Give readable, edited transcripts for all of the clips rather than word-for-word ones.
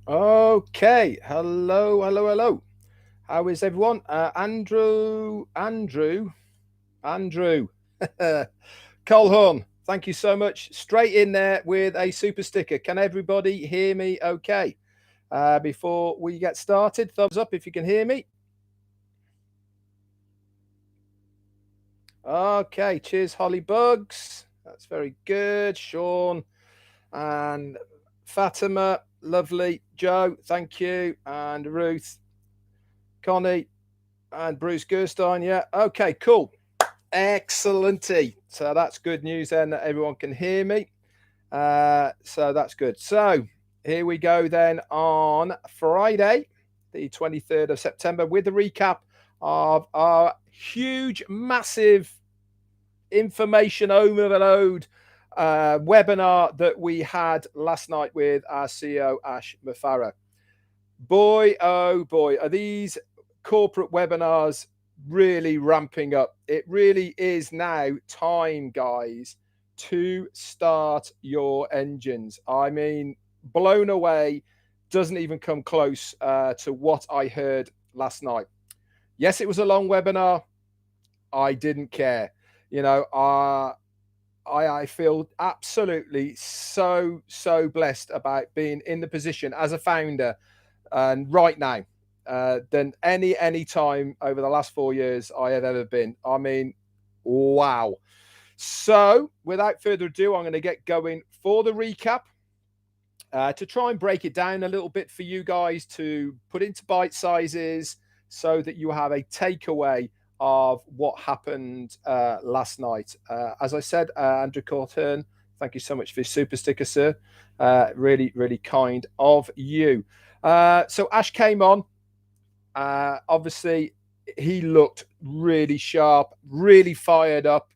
Okay. Hello. How is everyone? Andrew. Colhorn, thank you so much. Straight in there with a super sticker. Can everybody hear me okay? Before we get started, thumbs up if you can hear me. Okay, cheers, Holly Bugs. That's very good. Sean and Fatima, lovely. Joe, thank you. And Ruth, Connie, and Bruce Gerstein. Yeah, okay, cool. Excellenty. So that's good news then that everyone can hear me. So that's good. So here we go then on Friday, the 23rd of September, with a recap of our huge, massive information overload webinar that we had last night with our CEO, Ash Mufareh. Boy, oh boy, are these corporate webinars really ramping up. It really is now time, guys, to start your engines. I mean, blown away, doesn't even come close to what I heard last night. Yes, it was a long webinar. I didn't care. You know, I feel absolutely so blessed about being in the position as a founder and right now than any time over the last 4 years I have ever been. I mean, wow. So without further ado, I'm going to get going for the recap to try and break it down a little bit for you guys to put into bite sizes so that you have a takeaway of what happened last night. As I said, Andrew Cortern, thank you so much for your super sticker, sir. Really kind of you. So Ash came on. Obviously, he looked really sharp, really fired up.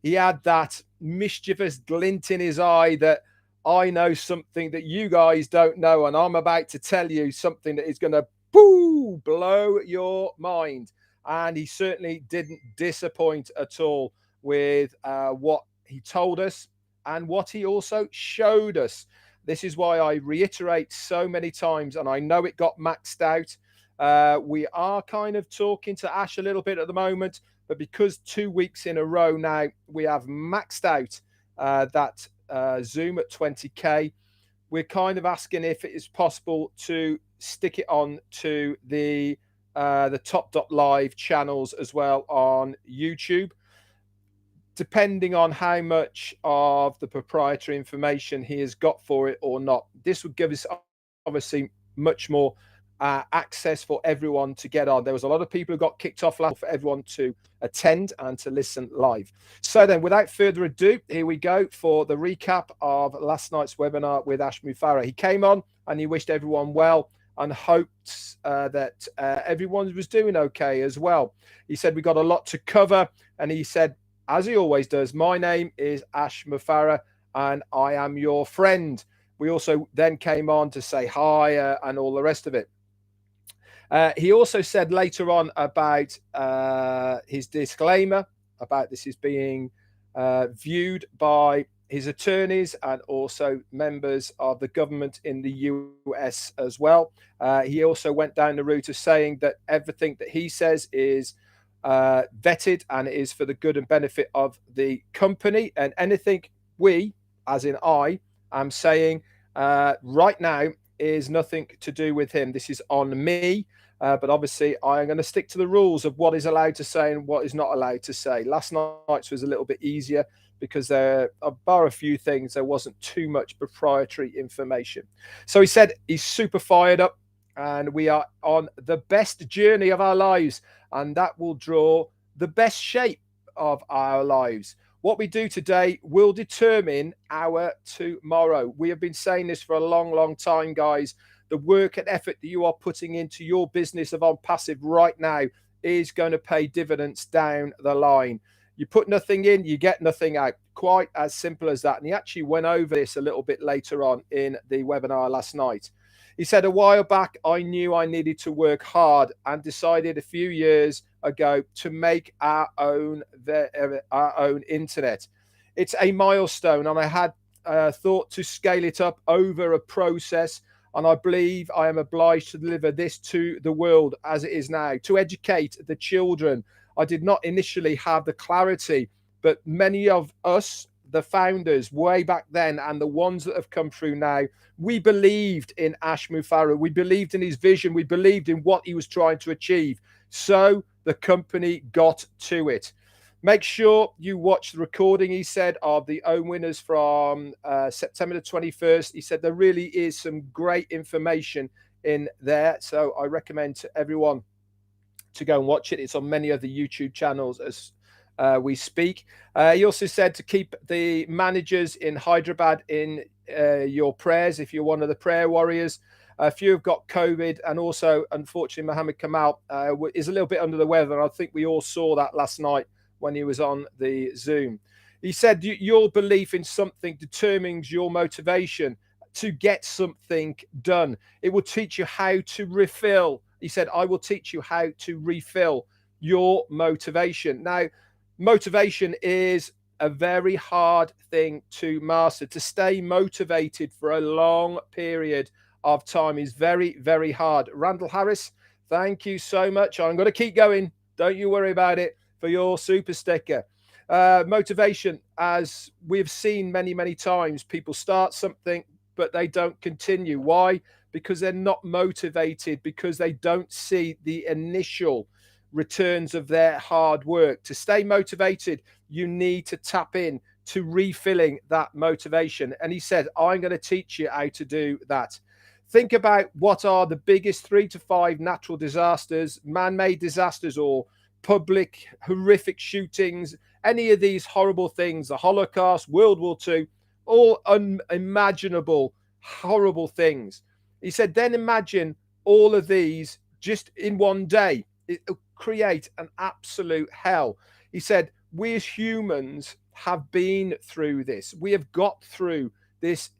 He had that mischievous glint in his eye that I know something that you guys don't know, and I'm about to tell you something that is going to blow your mind. And he certainly didn't disappoint at all with what he told us and what he also showed us. This is why I reiterate so many times, and I know it got maxed out. We are kind of talking to Ash a little bit at the moment, but because 2 weeks in a row now we have maxed out that Zoom at 20K, we're kind of asking if it is possible to stick it on to the top.live channels as well on YouTube, depending on how much of the proprietary information he has got for it or not. This would give us obviously much more access for everyone to get on. There was a lot of people who got kicked off last for everyone to attend and to listen live. So then, without further ado, here we go for the recap of last night's webinar with Ash Mufareh. He came on and he wished everyone well and hoped that everyone was doing okay as well. He said we got a lot to cover, and he said, as he always does, my name is Ash Mufareh and I am your friend. We also then came on to say hi and all the rest of it. He also said later on about his disclaimer about this is being viewed by his attorneys and also members of the government in the US as well. He also went down the route of saying that everything that he says is vetted and it is for the good and benefit of the company, and anything we, as in I, am saying right now is nothing to do with him. This is on me. But obviously, I am going to stick to the rules of what is allowed to say and what is not allowed to say. Last night's was a little bit easier because there, bar a few things, there wasn't too much proprietary information. So he said he's super fired up and we are on the best journey of our lives, and that will draw the best shape of our lives. What we do today will determine our tomorrow. We have been saying this for a long time, guys. The work and effort that you are putting into your business of OnPassive right now is going to pay dividends down the line. You put nothing in, you get nothing out. Quite as simple as that. And he actually went over this a little bit later on in the webinar last night. He said, a while back, I knew I needed to work hard and decided a few years ago to make our own internet. It's a milestone, and I had thought to scale it up over a process and I believe I am obliged to deliver this to the world as it is now, to educate the children. I did not initially have the clarity, but many of us, the founders way back then and the ones that have come through now, we believed in Ash Mufareh. We believed in his vision. We believed in what he was trying to achieve. So the company got to it. Make sure you watch the recording, he said, of the OWN winners from September the 21st. He said there really is some great information in there. So I recommend to everyone to go and watch it. It's on many of the YouTube channels as we speak. He also said to keep the managers in Hyderabad in your prayers if you're one of the prayer warriors. A few have got COVID, and also, unfortunately, Mohammed Kamal is a little bit under the weather. And I think we all saw that last night when he was on the Zoom. He said your belief in something determines your motivation to get something done. It will teach you how to refill. He said, I will teach you how to refill your motivation. Now, motivation is a very hard thing to master. To stay motivated for a long period of time is very, very hard. Randall Harris, thank you so much. I'm going to keep going. Don't you worry about it, for your super sticker. Motivation, as we've seen many, many times, people start something, but they don't continue. Why? Because they're not motivated, because they don't see the initial returns of their hard work. To stay motivated, you need to tap in to refilling that motivation. And he said, I'm going to teach you how to do that. Think about what are the biggest 3 to 5 natural disasters, man-made disasters, or public horrific shootings, any of these horrible things, the Holocaust, World War II, all unimaginable, horrible things. He said, then imagine all of these just in one day. It'll create an absolute hell. He said, we as humans have been through this. We have got through this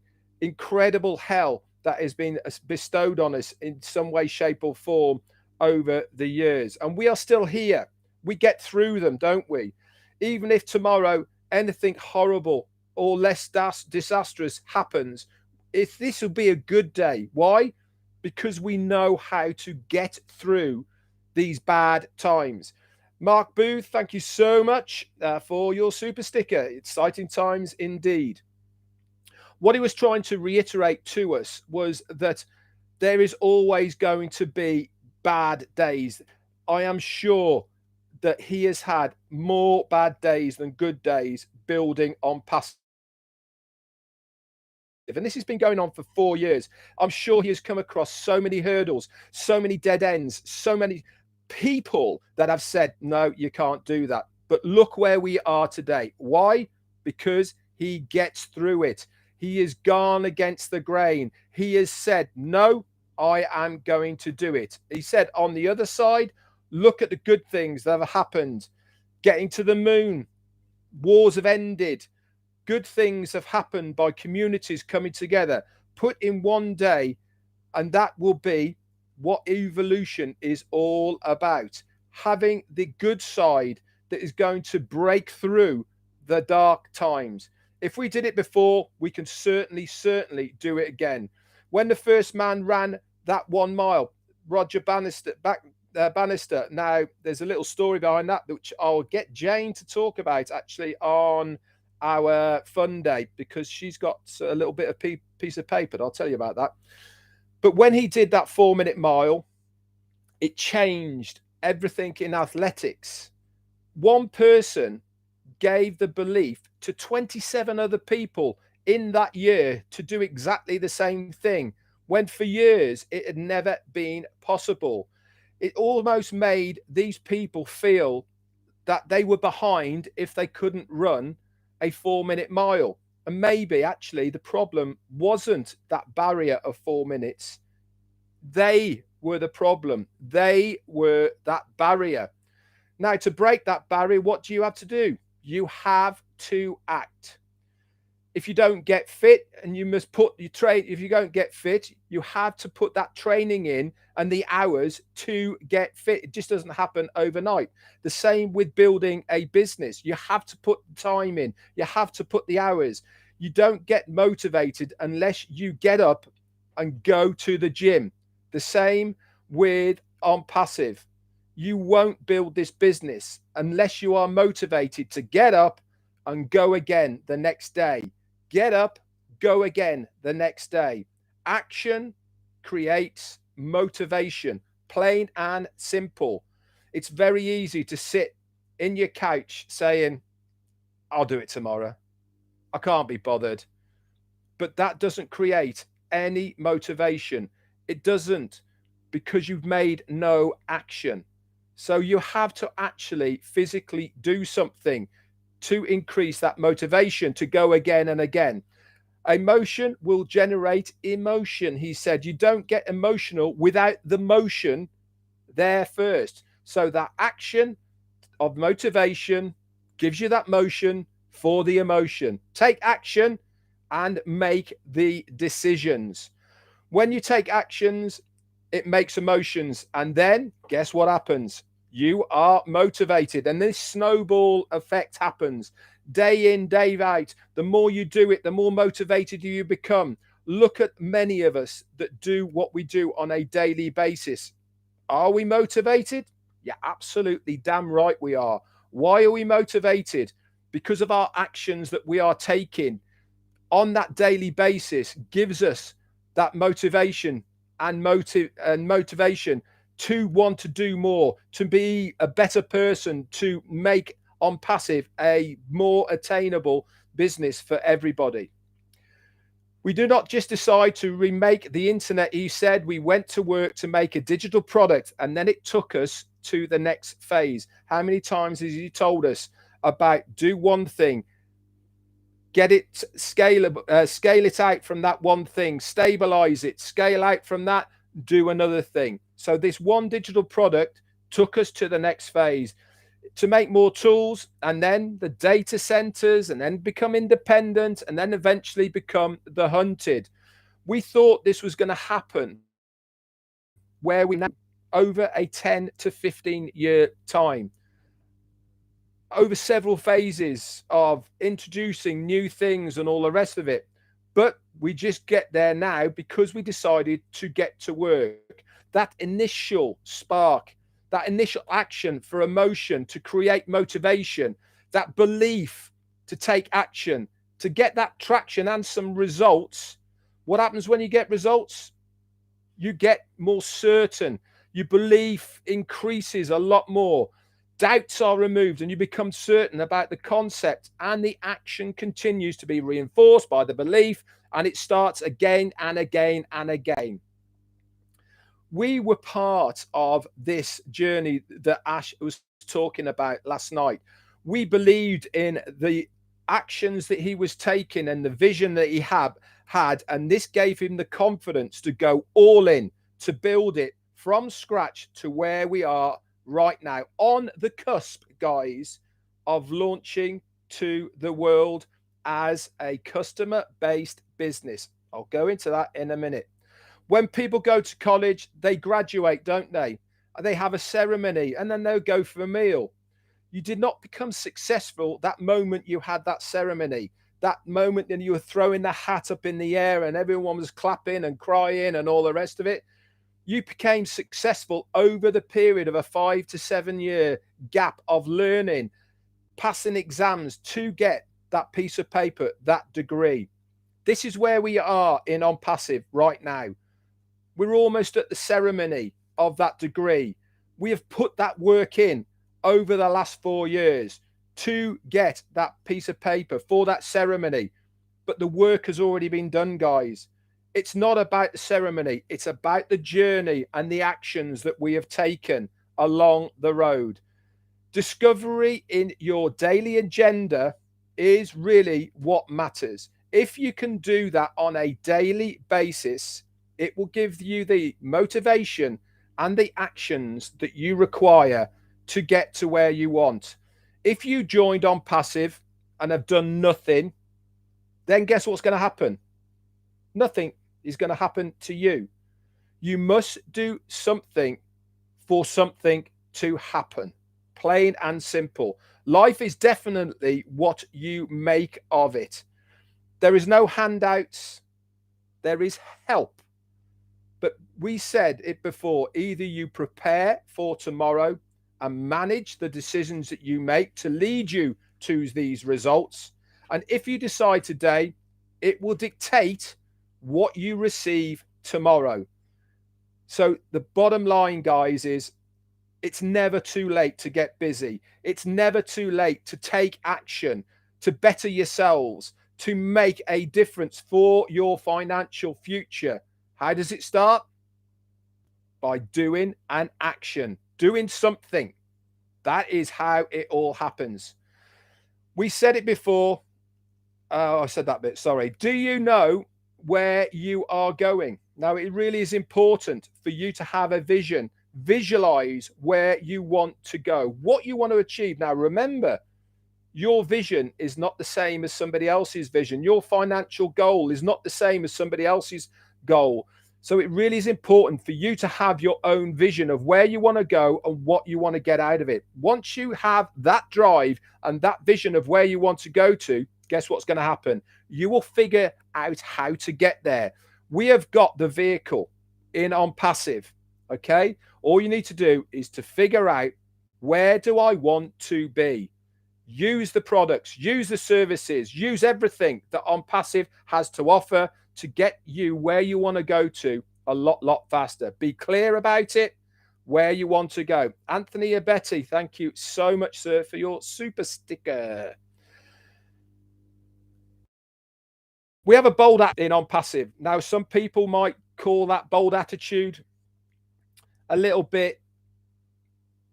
incredible hell that has been bestowed on us in some way, shape, or form over the years. And we are still here. We get through them, don't we? Even if tomorrow anything horrible or less disastrous happens, if this will be a good day. Why? Because we know how to get through these bad times. Mark Booth, thank you so much for your super sticker. Exciting times indeed. What he was trying to reiterate to us was that there is always going to be bad days. I am sure that he has had more bad days than good days building ONPASSIVE. And this has been going on for 4 years. I'm sure he has come across so many hurdles, so many dead ends, so many people that have said, no, you can't do that. But look where we are today. Why? Because he gets through it. He has gone against the grain. He has said, no, I am going to do it. He said, on the other side, look at the good things that have happened. Getting to the moon. Wars have ended. Good things have happened by communities coming together, put in one day, and that will be what evolution is all about. Having the good side that is going to break through the dark times. If we did it before, we can certainly do it again. When the first man ran that 1 mile, Roger Bannister, Bannister. Now, there's a little story behind that, which I'll get Jane to talk about actually on our fun day, because she's got a little bit of piece of paper. I'll tell you about that. But when he did that 4-minute mile, it changed everything in athletics. One person gave the belief to 27 other people in that year to do exactly the same thing, when for years it had never been possible. It almost made these people feel that they were behind if they couldn't run a 4-minute mile. And maybe actually the problem wasn't that barrier of 4 minutes. They were the problem. They were that barrier. Now, to break that barrier, what do you have to do? You have to act. If you don't get fit, and you must put your train, if you don't get fit, you have to put that training in and the hours to get fit. It just doesn't happen overnight. The same with building a business. You have to put the time in. You have to put the hours. You don't get motivated unless you get up and go to the gym. The same with ONPASSIVE. You won't build this business unless you are motivated to get up and go again the next day. Get up, go again the next day. Action creates motivation, plain and simple. It's very easy to sit in your couch saying, I'll do it tomorrow. I can't be bothered. But that doesn't create any motivation. It doesn't, because you've made no action. So you have to actually physically do something to increase that motivation to go again and again. Emotion will generate emotion, he said. You don't get emotional without the motion there first. So that action of motivation gives you that motion for the emotion. Take action and make the decisions. When you take actions, it makes emotions. And then guess what happens? You are motivated. And this snowball effect happens day in, day out. The more you do it, the more motivated you become. Look at many of us that do what we do on a daily basis. Are we motivated? Yeah, absolutely damn right we are. Why are we motivated? Because of our actions that we are taking on that daily basis gives us that motivation and motivation to want to do more, to be a better person, to make ONPASSIVE a more attainable business for everybody. We do not just decide to remake the internet, he said. We went to work to make a digital product, and then it took us to the next phase. How many times has he told us about do one thing, get it scalable, scale it out from that one thing, stabilize it, scale out from that, do another thing. So this one digital product took us to the next phase to make more tools, and then the data centers, and then become independent, and then eventually become the hunted. We thought this was going to happen where we now over a 10 to 15 year time, over several phases of introducing new things and all the rest of it. But we just get there now because we decided to get to work. That initial spark, that initial action for emotion, to create motivation, that belief to take action, to get that traction and some results. What happens when you get results? You get more certain. Your belief increases a lot more. Doubts are removed and you become certain about the concept, and the action continues to be reinforced by the belief, and it starts again and again and again. We were part of this journey that Ash was talking about last night. We believed in the actions that he was taking and the vision that he had, and this gave him the confidence to go all in, to build it from scratch to where we are right now, on the cusp, guys, of launching to the world as a customer-based business. I'll go into that in a minute. When people go to college, they graduate, don't they? They have a ceremony and then they'll go for a meal. You did not become successful that moment you had that ceremony, that moment that you were throwing the hat up in the air and everyone was clapping and crying and all the rest of it. You became successful over the period of a 5 to 7 year gap of learning, passing exams to get that piece of paper, that degree. This is where we are in ONPASSIVE right now. We're almost at the ceremony of that degree. We have put that work in over the last 4 years to get that piece of paper for that ceremony. But the work has already been done, guys. It's not about the ceremony. It's about the journey and the actions that we have taken along the road. Discovery in your daily agenda is really what matters. If you can do that on a daily basis, it will give you the motivation and the actions that you require to get to where you want. If you joined ONPASSIVE and have done nothing, then guess what's going to happen? Nothing is going to happen to you. You must do something for something to happen. Plain and simple. Life is definitely what you make of it. There is no handouts. There is help. But we said it before, either you prepare for tomorrow and manage the decisions that you make to lead you to these results. And if you decide today, it will dictate what you receive tomorrow. So the bottom line, guys, is it's never too late to get busy. It's never too late to take action, to better yourselves, to make a difference for your financial future. How does it start? By doing an action, doing something. That is how it all happens. We said it before. Oh, I said that bit. Sorry. Do you know where you are going? Now, it really is important for you to have a vision. Visualize where you want to go, what you want to achieve. Now, remember, your vision is not the same as somebody else's vision. Your financial goal is not the same as somebody else's goal. So it really is important for you to have your own vision of where you want to go and what you want to get out of it. Once you have that drive and that vision of where you want to go to, guess what's going to happen? You will figure out how to get there. We have got the vehicle in ONPASSIVE, okay? All you need to do is to figure out, where do I want to be? Use the products, use the services, use everything that ONPASSIVE has to offer to get you where you want to go to a lot faster. Be clear about it, where you want to go. Anthony Abetti, thank you so much, sir, for your super sticker. We have a bold attitude in ONPASSIVE. Now, some people might call that bold attitude a little bit,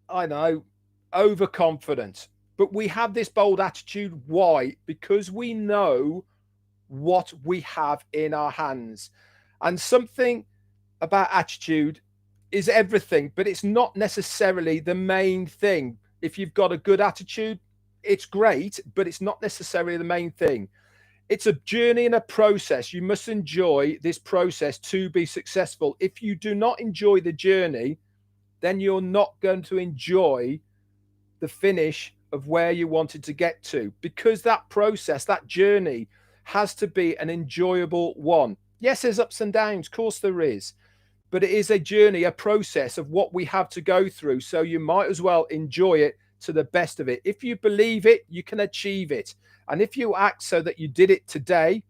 I know, overconfident. But we have this bold attitude. Why? Because we know what we have in our hands. And something about attitude is everything, but it's not necessarily the main thing. If you've got a good attitude, it's great, but it's not necessarily the main thing. It's a journey and a process. You must enjoy this process to be successful. If you do not enjoy the journey, then you're not going to enjoy the finish of where you wanted to get to, because that process, that journey, has to be an enjoyable one. Yes, there's ups and downs, of course there is, but it is a journey, a process of what we have to go through. So you might as well enjoy it to the best of it. If you believe it, you can achieve it. And if you act so that you did it today,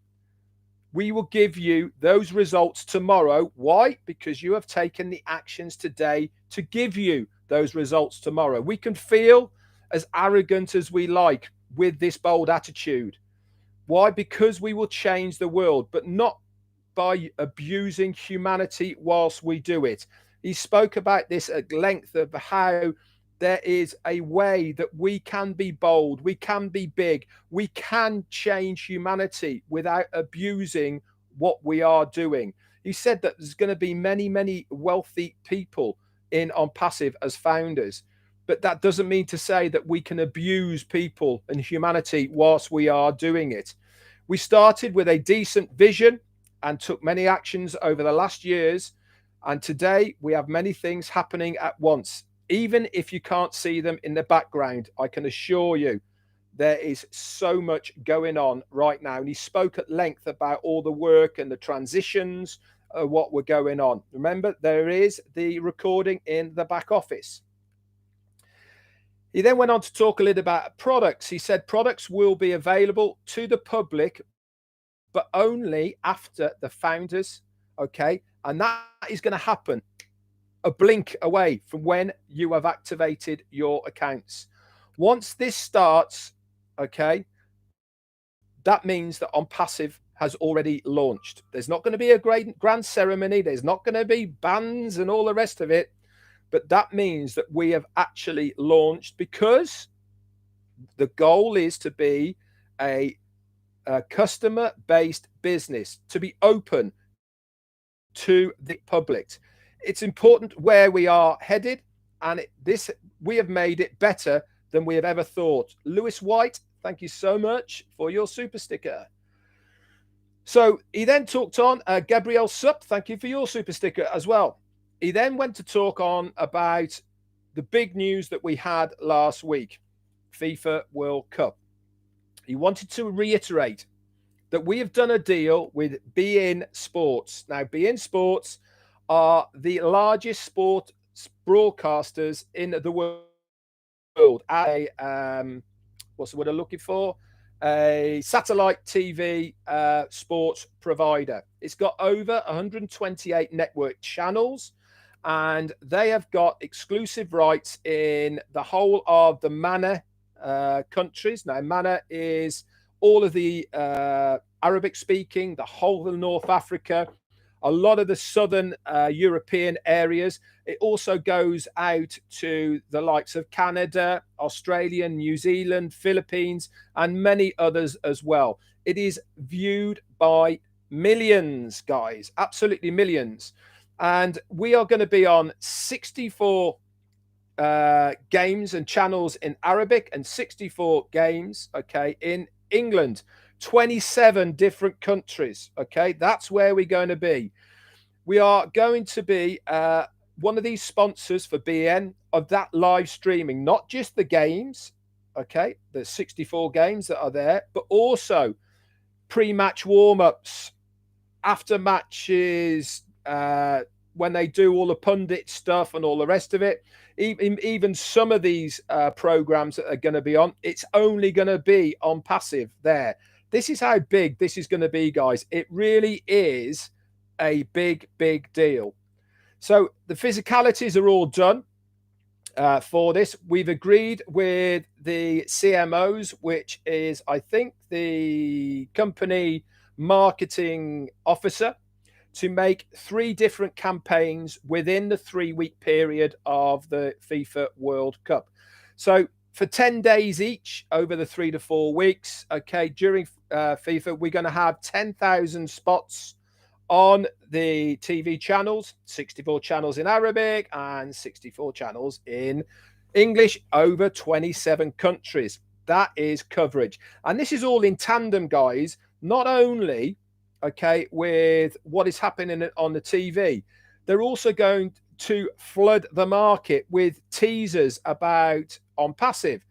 we will give you those results tomorrow. Why? Because you have taken the actions today to give you those results tomorrow. We can feel as arrogant as we like with this bold attitude. Why? Because we will change the world, but not by abusing humanity whilst we do it. He spoke about this at length, of how there is a way that we can be bold, we can be big, we can change humanity without abusing what we are doing. He said that there's going to be many wealthy people in ONPASSIVE as founders, but that doesn't mean to say that we can abuse people and humanity whilst we are doing it. We started with a decent vision and took many actions over the last years, and today we have many things happening at once. Even if you can't see them in the background, I can assure you there is so much going on right now. And he spoke at length about all the work and the transitions, what were going on. Remember, there is the recording in the back office. He then went on to talk a little about products. He said products will be available to the public, but only after the founders, okay? And that is going to happen a blink away from when you have activated your accounts. Once this starts, okay, that means that ONPASSIVE has already launched. There's not going to be a great grand ceremony. There's not going to be bands and all the rest of it. But that means that we have actually launched, because the goal is to be a customer-based business, to be open to the public. It's important where we are headed, and we have made it better than we have ever thought. Lewis White, thank you so much for your super sticker. So he then talked on, Gabrielle Sup, thank you for your super sticker as well. He then went to talk on about the big news that we had last week, FIFA World Cup. He wanted to reiterate that we have done a deal with beIN Sports. Now, beIN Sports are the largest sport broadcasters in the world. What's the word I'm looking for? A satellite TV sports provider. It's got over 128 network channels, and they have got exclusive rights in the whole of the MENA countries. Now, MENA is all of the Arabic speaking, the whole of North Africa, a lot of the southern European areas. It also goes out to the likes of Canada, Australia, New Zealand, Philippines, and many others as well. It is viewed by millions, guys, absolutely millions. And we are going to be on 64 games and channels in Arabic and 64 games, okay, in England. 27 different countries, okay? That's where we're going to be. We are going to be one of these sponsors for BN of that live streaming, not just the games, okay? There's 64 games that are there, but also pre-match warm-ups, after matches, when they do all the pundit stuff and all the rest of it. Even some of these programs that are going to be on, it's only going to be on passive there. This is how big this is going to be, guys. It really is a big, big deal. So the physicalities are all done for this. We've agreed with the CMOs, which is, I think, the company marketing officer, to make 3 different campaigns within the 3-week period of the FIFA World Cup. So for 10 days each over the 3 to 4 weeks, okay, during FIFA, we're going to have 10,000 spots on the TV channels, 64 channels in Arabic and 64 channels in English, over 27 countries. That is coverage. And this is all in tandem, guys, not only, okay, with what is happening on the TV. They're also going to flood the market with teasers about ONPASSIVE.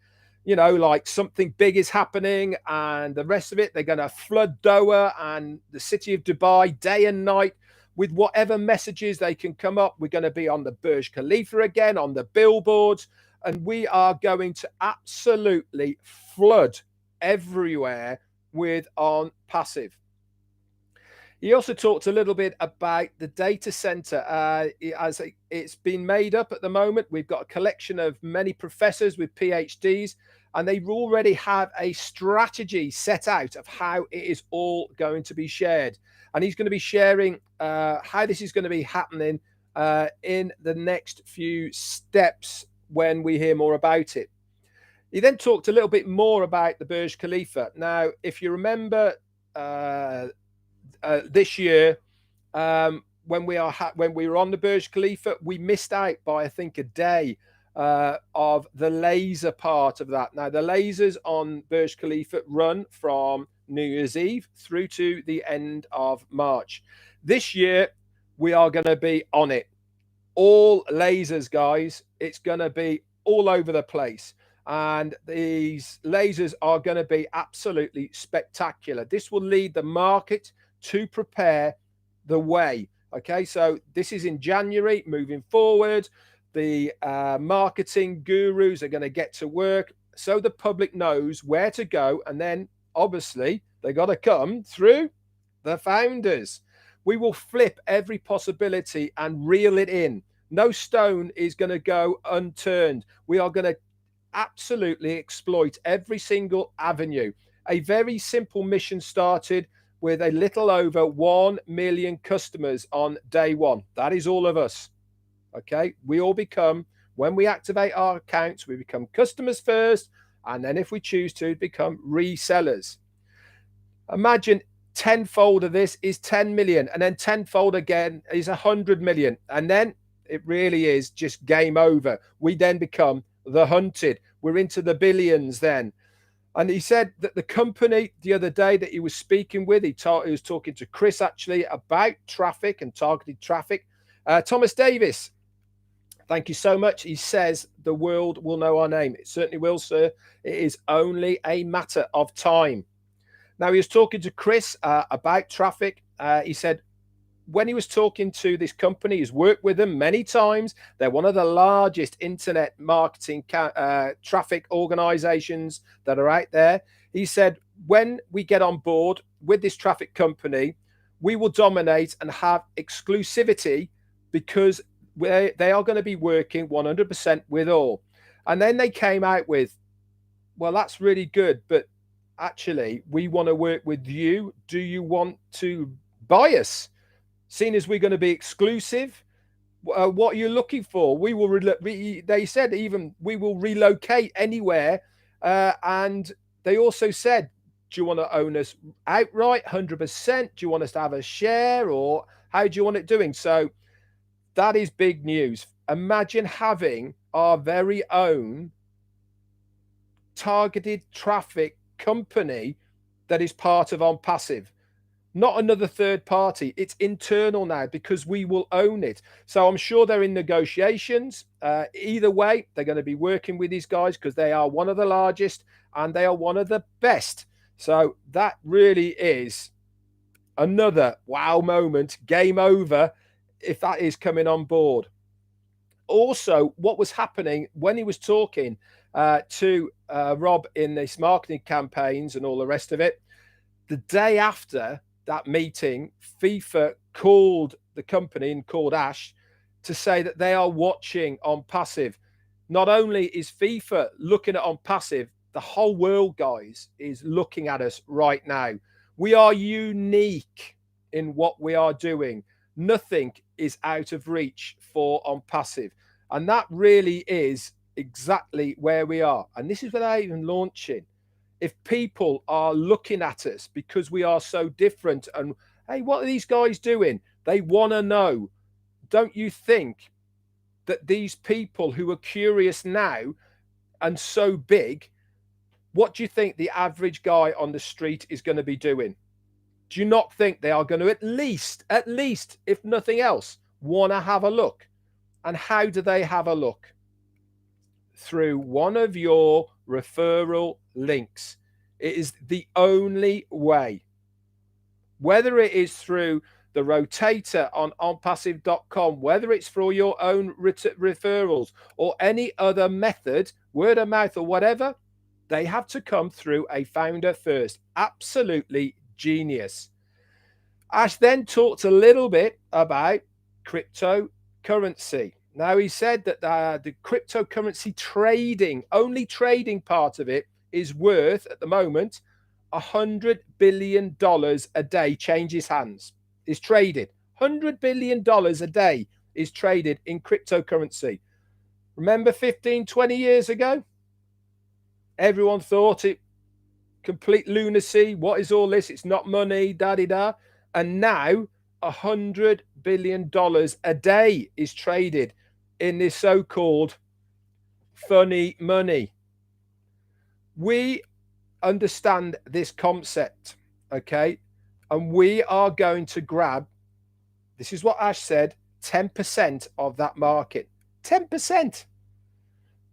You know, like something big is happening and the rest of it. They're going to flood Doha and the city of Dubai day and night with whatever messages they can come up. We're going to be on the Burj Khalifa again, on the billboards, and we are going to absolutely flood everywhere with ONPASSIVE. He also talked a little bit about the data center. As it's been made up at the moment, we've got a collection of many professors with PhDs, and they already have a strategy set out of how it is all going to be shared. And he's going to be sharing how this is going to be happening in the next few steps when we hear more about it. He then talked a little bit more about the Burj Khalifa. Now, if you remember, this year, when we were on the Burj Khalifa, we missed out by, I think, a day of the laser part of that. Now, the lasers on Burj Khalifa run from New Year's Eve through to the end of March. This year, we are going to be on it. All lasers, guys. It's going to be all over the place. And these lasers are going to be absolutely spectacular. This will lead the market to prepare the way. Okay, so this is in January. Moving forward, the marketing gurus are going to get to work so the public knows where to go, and then obviously they got to come through the founders. We will flip every possibility and reel it in. No stone is going to go unturned. We are going to absolutely exploit every single avenue. A very simple mission started with a little over 1 million customers on day one. That is all of us. Okay, we all become, when we activate our accounts, we become customers first, and then if we choose to, become resellers. Imagine tenfold of this is 10 million, and then tenfold again is 100 million, and then it really is just game over. We then become the hunted. We're into the billions then. And he said that the company the other day that he was speaking with, he was talking to Chris actually about traffic and targeted traffic. Thomas Davis, thank you so much. He says the world will know our name. It certainly will, sir. It is only a matter of time. Now, he was talking to Chris about traffic. He said, when he was talking to this company, he's worked with them many times. They're one of the largest internet marketing traffic organizations that are out there. He said, when we get on board with this traffic company, we will dominate and have exclusivity because they are going to be working 100% with all. And then they came out with, well, that's really good, but actually, we want to work with you. Do you want to buy us? Seeing as we're going to be exclusive, what are you looking for? We will. They said even we will relocate anywhere, and they also said, do you want to own us outright, 100%? Do you want us to have a share, or how do you want it doing? So that is big news. Imagine having our very own targeted traffic company that is part of ONPASSIVE. Not another third party. It's internal now because we will own it. So I'm sure they're in negotiations. Either way, they're going to be working with these guys because they are one of the largest and they are one of the best. So that really is another wow moment, game over, if that is coming on board. Also, what was happening when he was talking to Rob in this marketing campaigns and all the rest of it, the day after that meeting, FIFA called the company and called Ash to say that they are watching ONPASSIVE. Not only is FIFA looking at ONPASSIVE, the whole world, guys, is looking at us right now. We are unique in what we are doing. Nothing is out of reach for ONPASSIVE. And that really is exactly where we are. And this is without even launching. If people are looking at us because we are so different and, hey, what are these guys doing? They want to know. Don't you think that these people who are curious now and so big, what do you think the average guy on the street is going to be doing? Do you not think they are going to at least, if nothing else, want to have a look? And how do they have a look? Through one of your referral links. It is the only way. Whether it is through the rotator on onpassive.com, whether it's for your own referrals or any other method, word of mouth or whatever, they have to come through a founder first. Absolutely genius. Ash then talked a little bit about cryptocurrency. Now, he said that the cryptocurrency trading, only trading part of it, is worth at the moment $100 billion a day changes hands. Is traded. $100 billion a day is traded in cryptocurrency. Remember 15, 20 years ago? Everyone thought it complete lunacy. What is all this? It's not money, da-di-da. And now $100 billion a day is traded in this so-called funny money. We understand this concept, okay? And we are going to grab, this is what Ash said, 10% of that market. 10%.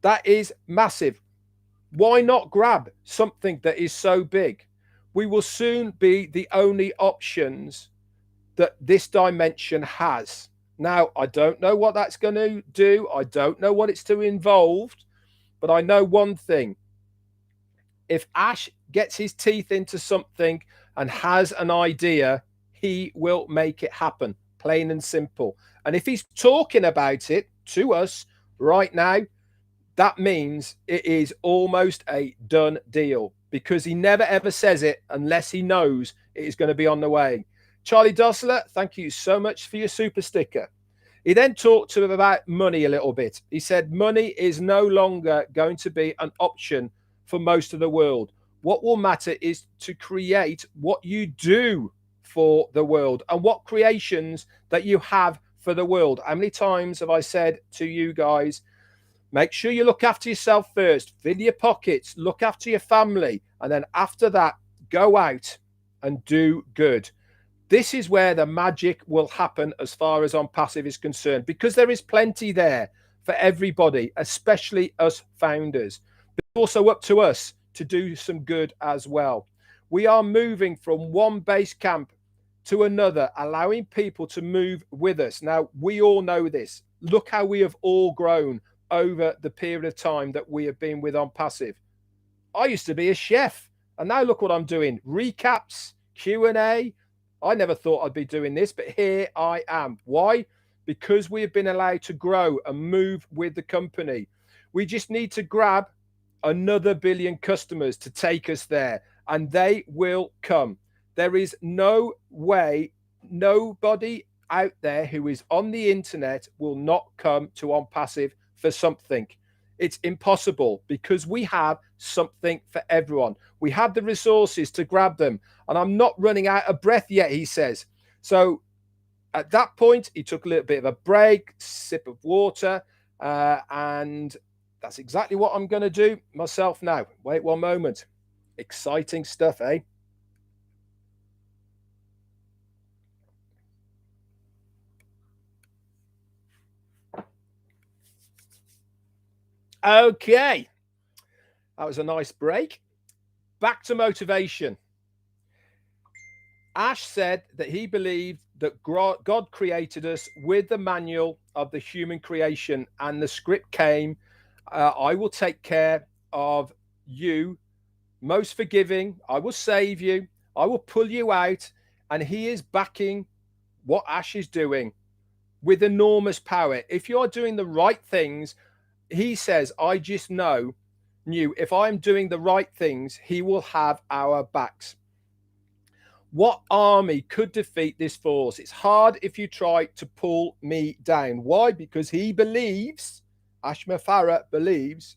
That is massive. Why not grab something that is so big? We will soon be the only options that this dimension has. Now, I don't know what that's going to do. I don't know what it's to involve, but I know one thing. If Ash gets his teeth into something and has an idea, he will make it happen, plain and simple. And if he's talking about it to us right now, that means it is almost a done deal, because he never ever says it unless he knows it is going to be on the way. Charlie Dossler, thank you so much for your super sticker. He then talked to him about money a little bit. He said money is no longer going to be an option for most of the world. What will matter is to create what you do for the world and what creations that you have for the world. How many times have I said to you guys, make sure you look after yourself first, fill your pockets, look after your family, and then after that, go out and do good. This is where the magic will happen as far as ONPASSIVE is concerned, because there is plenty there for everybody, especially us founders. But it's also up to us to do some good as well. We are moving from one base camp to another, allowing people to move with us. Now, we all know this. Look how we have all grown over the period of time that we have been with ONPASSIVE. I used to be a chef, and now look what I'm doing. Recaps, Q&A. I never thought I'd be doing this, but here I am. Why? Because we have been allowed to grow and move with the company. We just need to grab another billion customers to take us there, and they will come. There is no way, nobody out there who is on the internet will not come to ONPASSIVE for something. It's impossible, because we have something for everyone. We have the resources to grab them, and I'm not running out of breath yet, he says. So at that point, he took a little bit of a break, sip of water, and that's exactly what I'm going to do myself now. Wait one moment. Exciting stuff, eh? Okay. That was a nice break. Back to motivation. Ash said that he believed that God created us with the manual of the human creation, and the script came, I will take care of you, most forgiving, I will save you, I will pull you out. And he is backing what Ash is doing with enormous power. If you're doing the right things, he says, I just knew if I'm doing the right things, he will have our backs. What army could defeat this force? It's hard if you try to pull me down. Why? Because he believes, Ash Mufareh believes,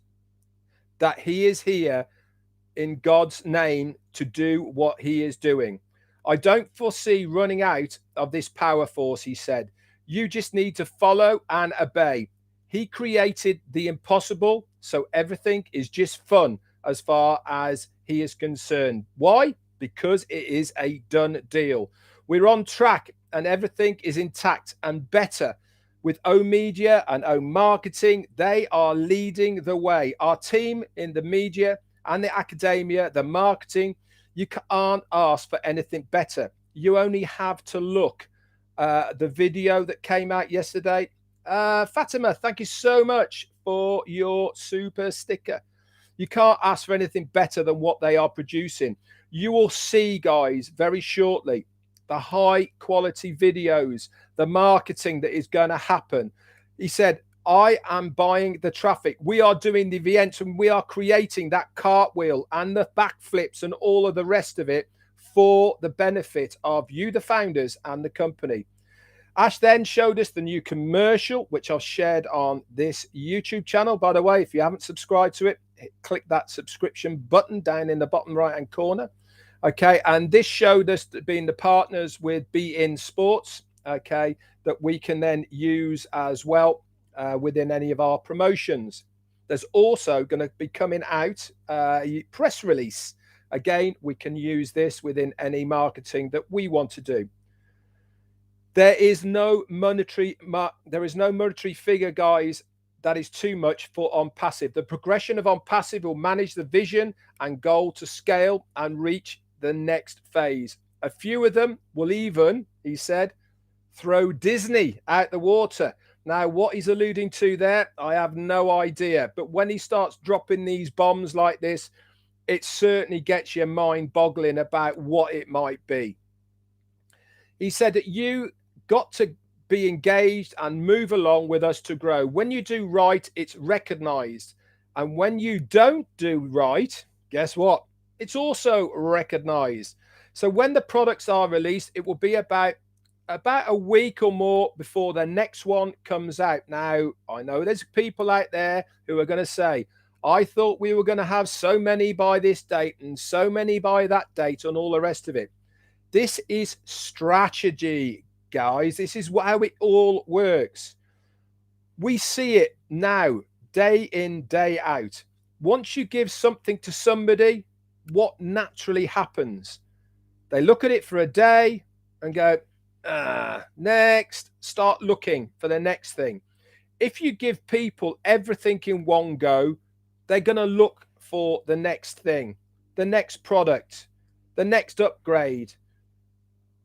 that he is here in God's name to do what he is doing. I don't foresee running out of this power force, he said. You just need to follow and obey. He created the impossible, so everything is just fun as far as he is concerned. Why? Because it is a done deal. We're on track and everything is intact and better. With OMedia and OMarketing, they are leading the way. Our team in the media and the academia, the marketing, you can't ask for anything better. You only have to look. The video that came out yesterday, Fatima, thank you so much for your super sticker. You can't ask for anything better than what they are producing. You will see, guys, very shortly, the high quality videos, the marketing that is going to happen. He said, I am buying the traffic. We are doing the events and we are creating that cartwheel and the backflips and all of the rest of it for the benefit of you, the founders, and the company. Ash then showed us the new commercial, which I've shared on this YouTube channel. By the way, if you haven't subscribed to it, click that subscription button down in the bottom right-hand corner. Okay, and this showed us being the partners with Be In Sports, okay, that we can then use as well within any of our promotions. There's also going to be coming out a press release. Again, we can use this within any marketing that we want to do. There is no monetary figure, guys, that is too much for ONPASSIVE. The progression of ONPASSIVE will manage the vision and goal to scale and reach the next phase. A few of them will even, he said, throw Disney out the water. Now, what he's alluding to there, I have no idea. But when he starts dropping these bombs like this, it certainly gets your mind boggling about what it might be. He said that you got to be engaged and move along with us to grow. When you do right, it's recognized. And when you don't do right, guess what? It's also recognized. So when the products are released, it will be about a week or more before the next one comes out. Now, I know there's people out there who are going to say, I thought we were going to have so many by this date and so many by that date and all the rest of it. This is strategy, guys. This is how it all works. We see it now, day in, day out. Once you give something to somebody, what naturally happens? They look at it for a day and go, next, start looking for the next thing. If you give people everything in one go, they're going to look for the next thing, the next product, the next upgrade.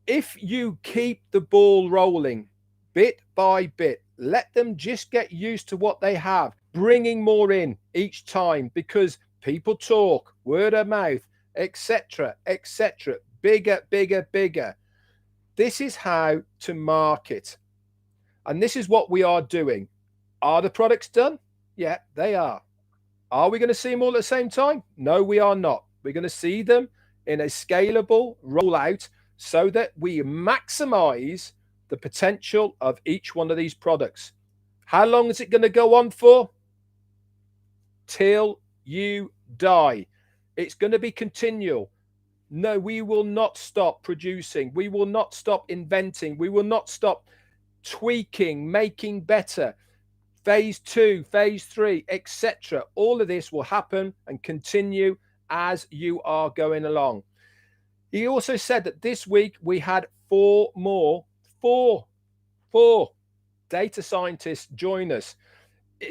if you keep the ball rolling bit by bit, let them just get used to what they have, bringing more in each time, because people talk, word of mouth, etc., etc., bigger, bigger, bigger. This is how to market. And this is what we are doing. Are the products done? Yeah, they are. Are we going to see them all at the same time? No, we are not. We're going to see them in a scalable rollout so that we maximize the potential of each one of these products. How long is it going to go on for? Till you die. It's going to be continual. No, we will not stop producing. We will not stop inventing. We will not stop tweaking, making better. Phase 2, phase 3, etc. All of this will happen and continue as you are going along. He also said that this week we had four data scientists join us.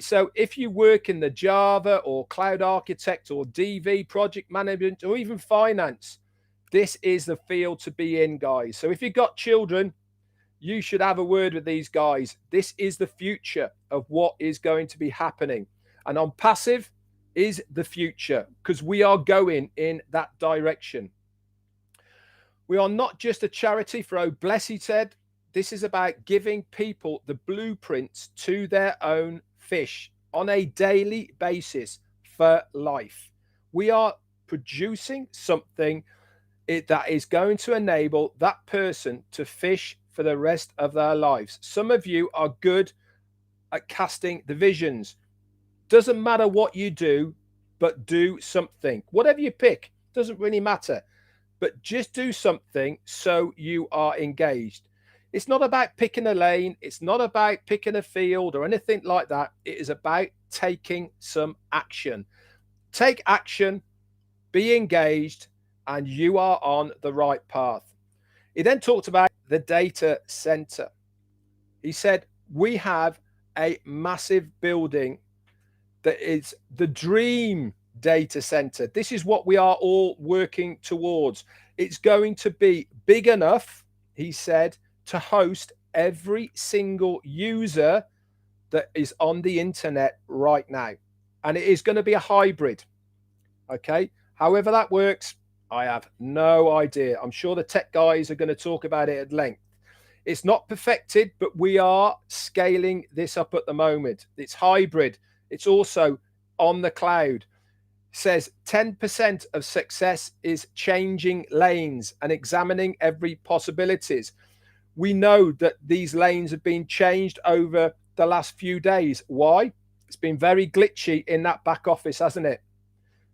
So if you work in the Java or cloud architect or DV, project management, or even finance, this is the field to be in, guys. So if you've got children, you should have a word with these guys. This is the future of what is going to be happening. And ONPASSIVE is the future, because we are going in that direction. We are not just a charity for OBless, he said. This is about giving people the blueprints to their own fish on a daily basis for life. We are producing something that is going to enable that person to fish for the rest of their lives. Some of you are good at casting the visions. Doesn't matter what you do, but do something. Whatever you pick, doesn't really matter. But just do something so you are engaged. It's not about picking a lane. It's not about picking a field or anything like that. It is about taking some action. Take action, be engaged, and you are on the right path. He then talked about the data center. He said, we have a massive building that is the dream data center. This is what we are all working towards. It's going to be big enough, he said, to host every single user that is on the internet right now. And it is going to be a hybrid. Okay. However that works, I have no idea. I'm sure the tech guys are going to talk about it at length. It's not perfected, but we are scaling this up at the moment. It's hybrid. It's also on the cloud. Says 10% of success is changing lanes and examining every possibilities. We know that these lanes have been changed over the last few days. Why? It's been very glitchy in that back office, hasn't it?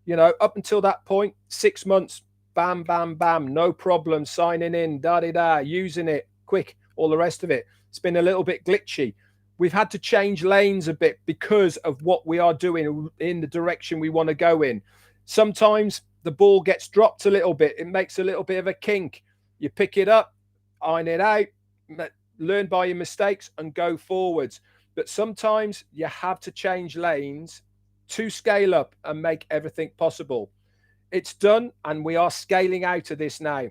You know, up until that point, 6 months, bam, bam, bam, no problem, signing in, da-da-da, using it, quick, all the rest of it. It's been a little bit glitchy. We've had to change lanes a bit because of what we are doing in the direction we want to go in. Sometimes the ball gets dropped a little bit. It makes a little bit of a kink. You pick it up, iron it out, learn by your mistakes and go forwards. But sometimes you have to change lanes to scale up and make everything possible. It's done, and we are scaling out of this now.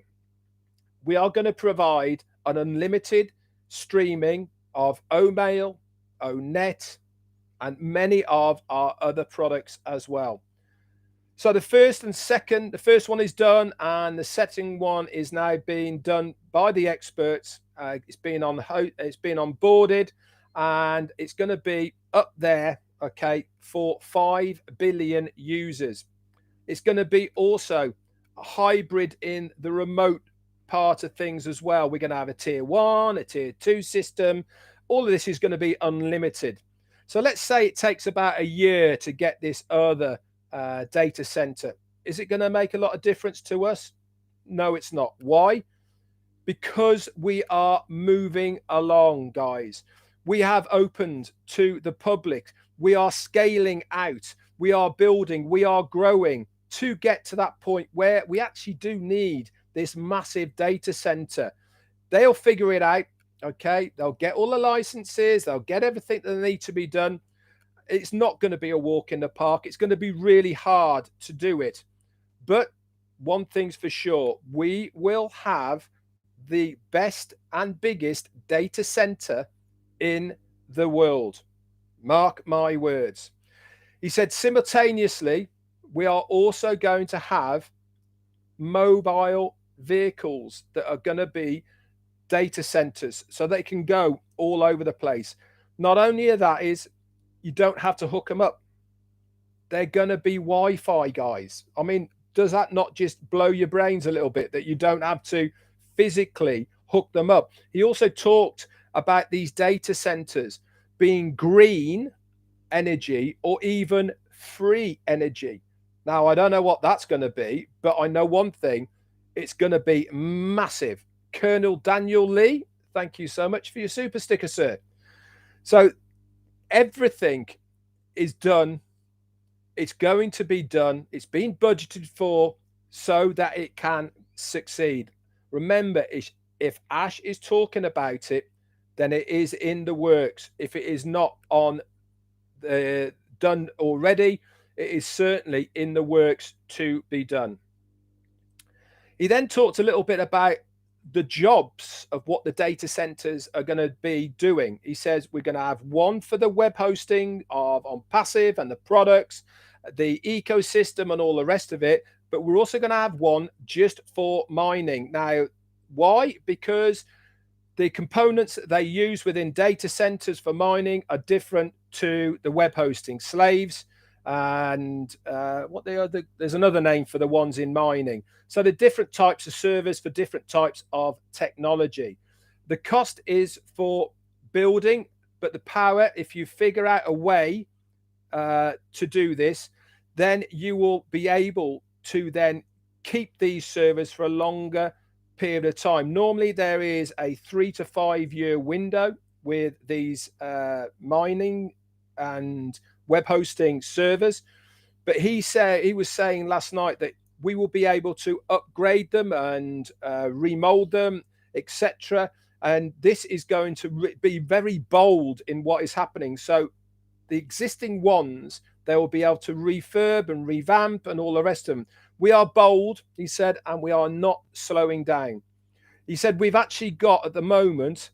We are going to provide an unlimited streaming of OMail, ONet, and many of our other products as well. So the first one is done, and the second one is now being done by the experts. It's been onboarded, and it's going to be up there, okay, for 5 billion users. It's going to be also a hybrid in the remote part of things as well. We're going to have a tier 1, a tier 2 system. All of this is going to be unlimited. So let's say it takes about a year to get this other data center. Is it going to make a lot of difference to us? No, it's not. Why? Because we are moving along, guys. We have opened to the public. We are scaling out. We are building. We are growing to get to that point where we actually do need this massive data center. They'll figure it out. Okay. They'll get all the licenses. They'll get everything that need to be done. It's not going to be a walk in the park. It's going to be really hard to do it. But one thing's for sure, we will have the best and biggest data center in the world. Mark my words. He said simultaneously, we are also going to have mobile vehicles that are going to be data centers, so they can go all over the place. Not only of that is you don't have to hook them up. They're going to be Wi-Fi, guys. I mean, does that not just blow your brains a little bit that you don't have to physically hook them up? He also talked about these data centers being green energy or even free energy. Now, I don't know what that's going to be, but I know one thing, it's going to be massive. Colonel Daniel Lee, thank you so much for your super sticker, sir. So everything is done. It's going to be done. It's been budgeted for so that it can succeed. Remember, if Ash is talking about it, then it is in the works. If it is not on done already, it is certainly in the works to be done. He then talked a little bit about the jobs of what the data centers are going to be doing. He says we're going to have one for the web hosting of ONPASSIVE and the products, the ecosystem and all the rest of it, but we're also going to have one just for mining. Now, why? Because the components that they use within data centers for mining are different to the web hosting slaves, and what they are, there's another name for the ones in mining. So the different types of servers for different types of technology. The cost is for building, but the power, if you figure out a way to do this, then you will be able to then keep these servers for a longer period of time. Normally there is a 3 to 5 year window with these mining and web hosting servers, but he was saying last night that we will be able to upgrade them and remold them, etc. And this is going to be very bold in what is happening. So the existing ones, they will be able to refurb and revamp and all the rest of them. We are bold, he said, and we are not slowing down. He said we've actually got at the moment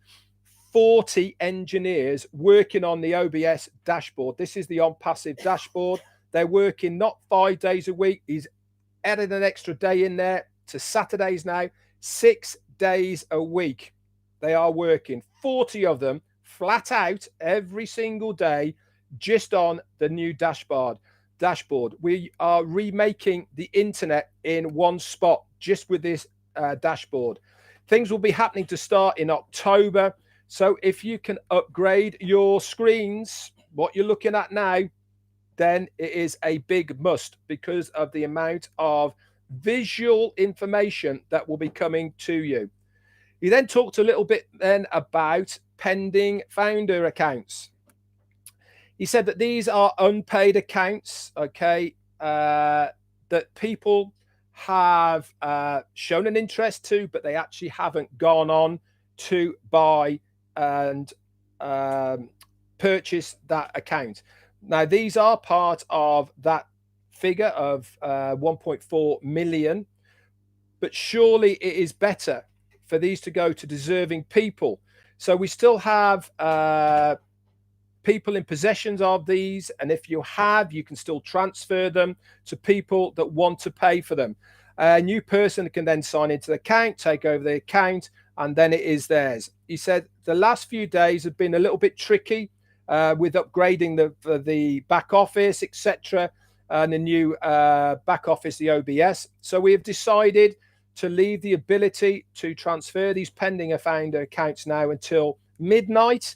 40 engineers working on the OBS dashboard. This is the ONPASSIVE dashboard. They're working not 5 days a week. He's added an extra day in there to Saturdays now. 6 days a week they are working, 40 of them flat out every single day just on the new dashboard. We are remaking the internet in one spot just with this dashboard. Things will be happening to start in October. So if you can upgrade your screens, what you're looking at now, then it is a big must because of the amount of visual information that will be coming to you. He then talked a little bit then about pending founder accounts. He said that these are unpaid accounts, okay, that people have shown an interest to, but they actually haven't gone on to buy and purchase that account. Now, these are part of that figure of 1.4 million, but surely it is better for these to go to deserving people. So we still have people in possessions of these, and if you have, you can still transfer them to people that want to pay for them. A new person can then sign into the account, take over the account, and then it is theirs. He said the last few days have been a little bit tricky with upgrading the back office, etc., and the new back office, the OBS. So we have decided to leave the ability to transfer these pending founder accounts now until midnight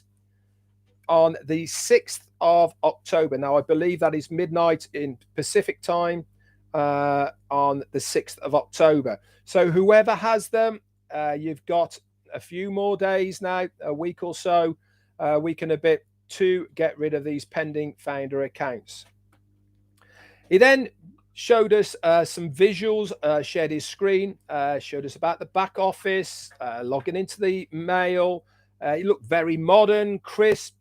on the 6th of October. Now, I believe that is midnight in Pacific time on the 6th of October. So whoever has them, you've got a few more days now, a week or so, week and a bit, to get rid of these pending founder accounts. He then showed us some visuals, shared his screen, showed us about the back office, logging into the mail. It looked very modern, crisp,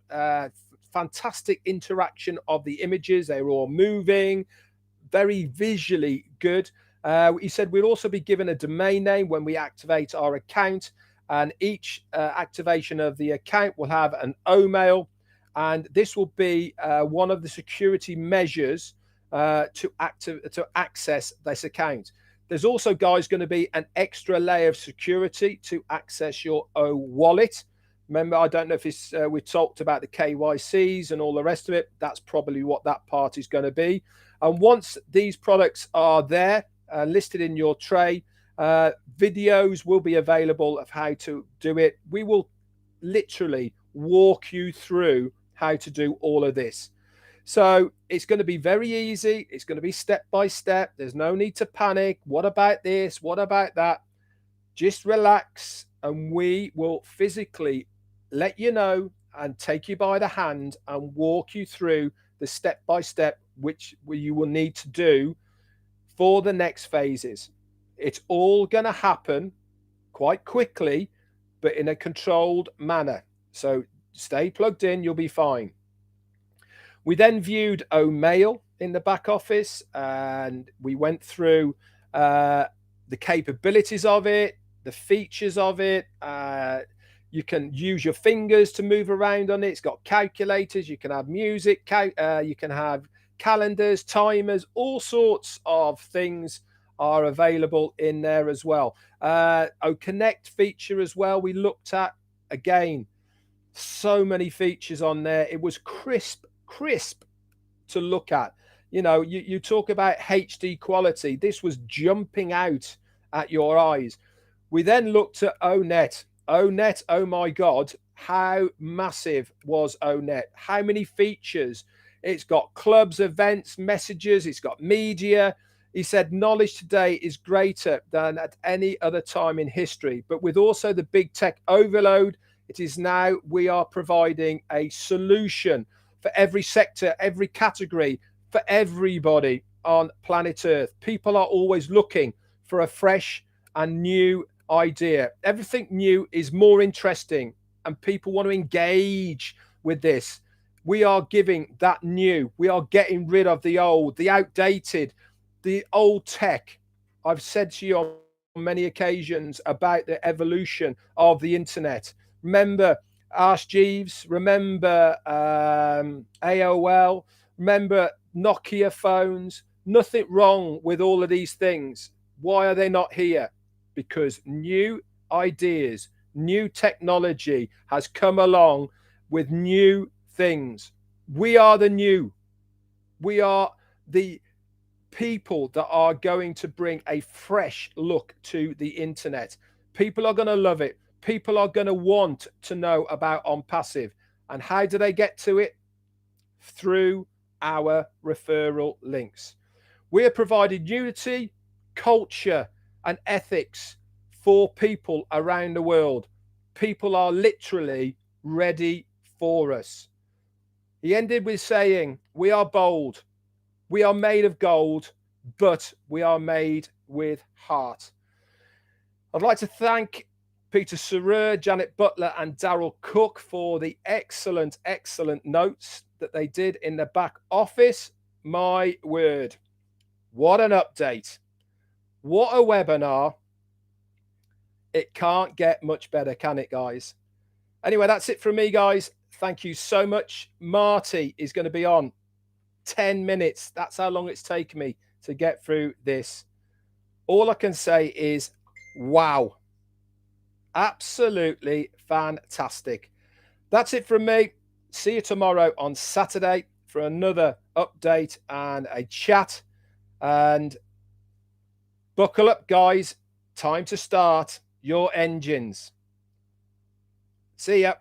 fantastic interaction of the images. They were all moving, very visually good. He said we'll also be given a domain name when we activate our account, and each activation of the account will have an OMail, and this will be one of the security measures to access this account. There's also, guys, going to be an extra layer of security to access your OWallet. Remember, I don't know if it's we talked about the KYCs and all the rest of it. That's probably what that part is going to be. And once these products are there, listed in your tray, videos will be available of how to do it. We will literally walk you through how to do all of this. So it's going to be very easy. It's going to be step by step. There's no need to panic. What about this? What about that? Just relax, and we will physically let you know and take you by the hand and walk you through the step by step which you will need to do for the next phases. It's all going to happen quite quickly, but in a controlled manner. So stay plugged in, you'll be fine. We then viewed OMail in the back office, and we went through the capabilities of it, the features of it. You can use your fingers to move around on it. It's got calculators. You can have music. You can have calendars, timers, all sorts of things are available in there as well. OConnect feature as well. We looked at, again, so many features on there. It was crisp to look at. You know, you talk about HD quality. This was jumping out at your eyes. We then looked at ONet. ONet, oh my God, how massive was ONet? How many features? It's got clubs, events, messages. It's got media. He said knowledge today is greater than at any other time in history. But with also the big tech overload, it is now we are providing a solution for every sector, every category, for everybody on planet Earth. People are always looking for a fresh and new idea. Everything new is more interesting, and people want to engage with this. We are giving that new. We are getting rid of the old, the outdated, the old tech. I've said to you on many occasions about the evolution of the internet. Remember Ask Jeeves, remember AOL, remember Nokia phones. Nothing wrong with all of these things. Why are they not here? Because new ideas, new technology has come along with new things. We are the new. We are the people that are going to bring a fresh look to the internet. People are going to love it. People are going to want to know about ONPASSIVE. And how do they get to it? Through our referral links. We are providing unity, culture, and ethics for people around the world. People are literally ready for us. He ended with saying, we are bold. We are made of gold, but we are made with heart. I'd like to thank Peter Sergiu, Janet Butler, and Daryl Cook for the excellent notes that they did in the back office. My word, what an update. What a webinar. It can't get much better, can it, guys? Anyway, that's it from me, guys. Thank you so much. Marty is going to be on 10 minutes. That's how long it's taken me to get through this. All I can say is, wow. Absolutely fantastic. That's it from me. See you tomorrow on Saturday for another update and a chat. And buckle up, guys. Time to start your engines. See ya.